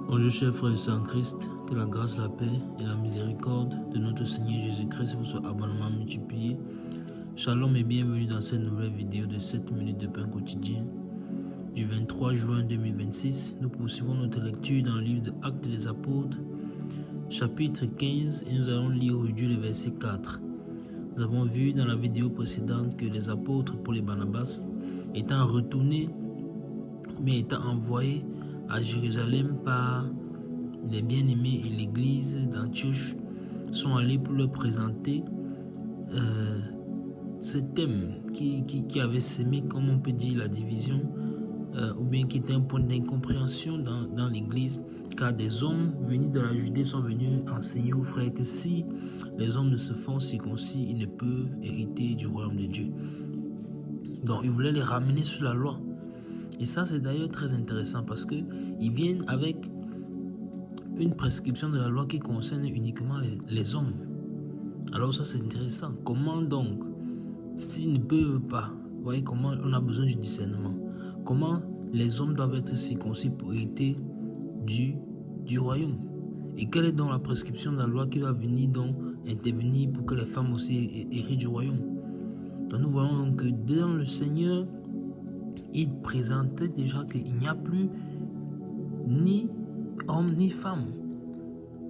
Bonjour chers frères et sœurs en Christ, que la grâce, la paix et la miséricorde de notre Seigneur Jésus-Christ vous soient abondamment multipliés. Shalom et bienvenue dans cette nouvelle vidéo de 7 minutes de pain quotidien. Du 23 juin 2026, nous poursuivons notre lecture dans le livre de Actes des Apôtres, chapitre 15, et nous allons lire aujourd'hui le verset 4. Nous avons vu dans la vidéo précédente que les apôtres, Paul et Barnabas, étant retournés, mais étant envoyés à Jérusalem par les bien-aimés et l'église d'Antioche, sont allés pour leur présenter ce thème qui avait sémé, comme on peut dire, la division, ou bien qui était un point d'incompréhension dans l'église, car des hommes venus de la Judée sont venus enseigner aux frères que si les hommes ne se font circoncis, ils ne peuvent hériter du royaume de Dieu. Donc ils voulaient les ramener sur la loi. Et ça, c'est d'ailleurs très intéressant parce qu'ils viennent avec une prescription de la loi qui concerne uniquement les hommes. Alors ça, c'est intéressant. Comment donc, s'ils ne peuvent pas, vous voyez comment on a besoin du discernement, comment les hommes doivent être circoncis pour hériter du royaume? Et quelle est donc la prescription de la loi qui va venir donc intervenir pour que les femmes aussi héritent du royaume? Donc nous voyons que dans le Seigneur, il présentait déjà qu'il n'y a plus ni homme ni femme.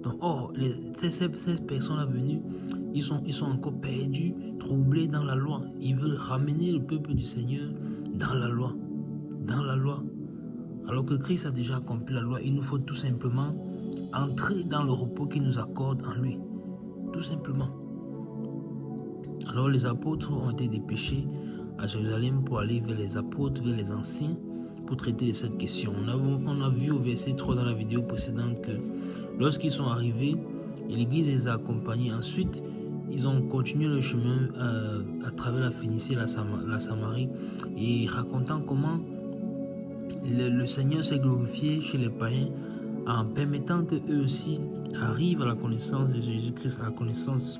Donc, ces personnes-là venues, ils sont encore perdus, troublés dans la loi. Ils veulent ramener le peuple du Seigneur dans la loi. Dans la loi. Alors que Christ a déjà accompli la loi, il nous faut tout simplement entrer dans le repos qu'il nous accorde en lui. Tout simplement. Alors les apôtres ont été dépêchés à Jérusalem pour aller vers les apôtres, vers les anciens, pour traiter de cette question. On a vu au verset 3 dans la vidéo précédente que lorsqu'ils sont arrivés, l'église les a accompagnés. Ensuite, ils ont continué le chemin à travers la Phénicie et la Samarie, et racontant comment le Seigneur s'est glorifié chez les païens en permettant qu'eux aussi arrivent à la connaissance de Jésus-Christ, à la connaissance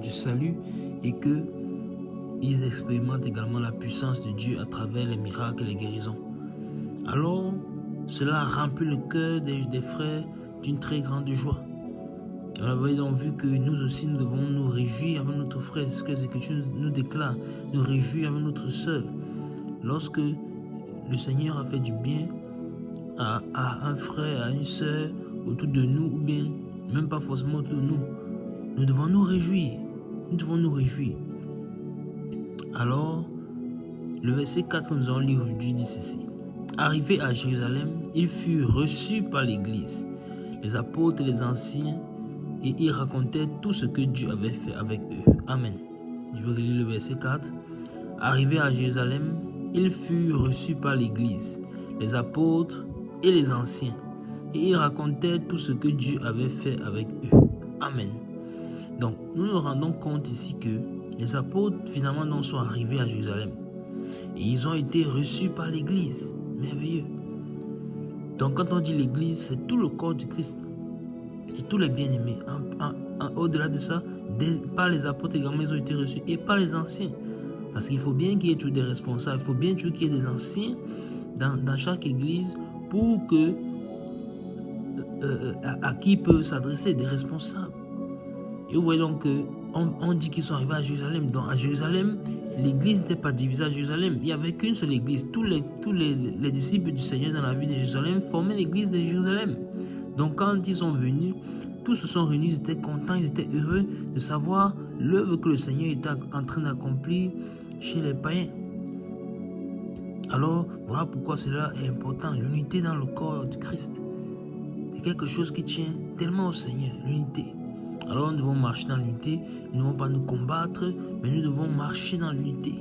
du salut, et que ils expérimentent également la puissance de Dieu à travers les miracles et les guérisons. Alors, cela a rempli le cœur des frères d'une très grande joie. Et on avait donc vu que nous aussi, nous devons nous réjouir avec notre frère, ce que les Écritures nous déclarent, nous réjouir avec notre sœur. Lorsque le Seigneur a fait du bien à un frère, à une sœur autour de nous, ou bien même pas forcément autour de nous, nous devons nous réjouir. Nous devons nous réjouir. Alors, le verset 4 que nous allons lire aujourd'hui dit ceci. Arrivé à Jérusalem, il fut reçu par l'église, les apôtres et les anciens, et ils racontaient tout ce que Dieu avait fait avec eux. Amen. Je vais relire le verset 4. Arrivé à Jérusalem, il fut reçu par l'église, les apôtres et les anciens, et ils racontaient tout ce que Dieu avait fait avec eux. Amen. Donc, nous nous rendons compte ici que les apôtres, finalement, donc, sont arrivés à Jérusalem. Et ils ont été reçus par l'église. Merveilleux. Donc, quand on dit l'église, c'est tout le corps du Christ. C'est tous les bien-aimés. Au-delà de ça, par les apôtres également, ils ont été reçus. Et par les anciens. Parce qu'il faut bien qu'il y ait toujours des responsables. Il faut bien toujours qu'il y ait des anciens dans chaque église pour que à qui ils peuvent s'adresser, des responsables. Et vous voyez donc qu'on dit qu'ils sont arrivés à Jérusalem. Donc à Jérusalem, l'église n'était pas divisée à Jérusalem. Il n'y avait qu'une seule église. Tous les disciples du Seigneur dans la ville de Jérusalem formaient l'église de Jérusalem. Donc quand ils sont venus, tous se sont réunis, ils étaient contents, ils étaient heureux de savoir l'œuvre que le Seigneur était en train d'accomplir chez les païens. Alors voilà pourquoi cela est important. L'unité dans le corps du Christ. C'est quelque chose qui tient tellement au Seigneur, l'unité. Alors nous devons marcher dans l'unité, nous ne devons pas nous combattre, mais nous devons marcher dans l'unité.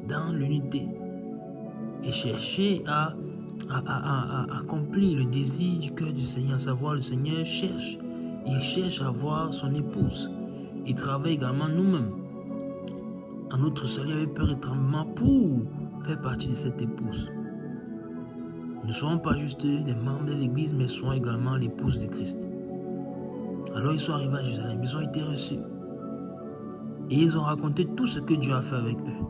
Dans l'unité. Et chercher à accomplir le désir du cœur du Seigneur, à savoir le Seigneur cherche. Il cherche à avoir son épouse. Il travaille également nous-mêmes, à notre salut avec peur et tremblement, pour faire partie de cette épouse. Nous ne serons pas juste des membres de l'église, mais serons également l'épouse de Christ. Alors ils sont arrivés à Jérusalem, ils ont été reçus. Et ils ont raconté tout ce que Dieu a fait avec eux.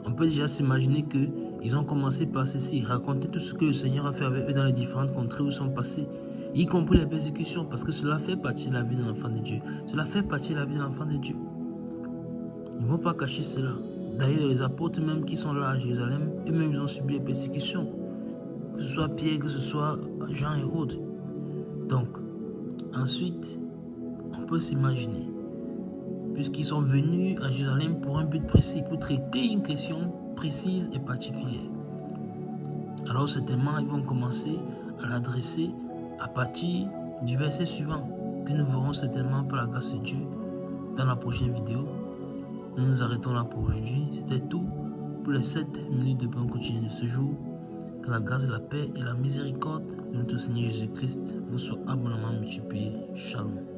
On peut déjà s'imaginer que Ils ont commencé par ceci, raconter tout ce que le Seigneur a fait avec eux dans les différentes contrées où ils sont passés, y compris les persécutions, parce que cela fait partie de la vie de l'enfant de Dieu. Cela fait partie de la vie de l'enfant de Dieu. Ils ne vont pas cacher cela. D'ailleurs, les apôtres même qui sont là à Jérusalem, eux-mêmes ils ont subi les persécutions. Que ce soit Pierre, que ce soit Jean et autres. Donc, ensuite, on peut s'imaginer, puisqu'ils sont venus à Jérusalem pour un but précis, pour traiter une question précise et particulière. Alors certainement, ils vont commencer à l'adresser à partir du verset suivant, que nous verrons certainement par la grâce de Dieu dans la prochaine vidéo. Nous nous arrêtons là pour aujourd'hui. C'était tout pour les 7 minutes de pain quotidien de ce jour. Que la grâce, la paix et la miséricorde de notre Seigneur Jésus-Christ vous soient abondamment multipliées. Shalom.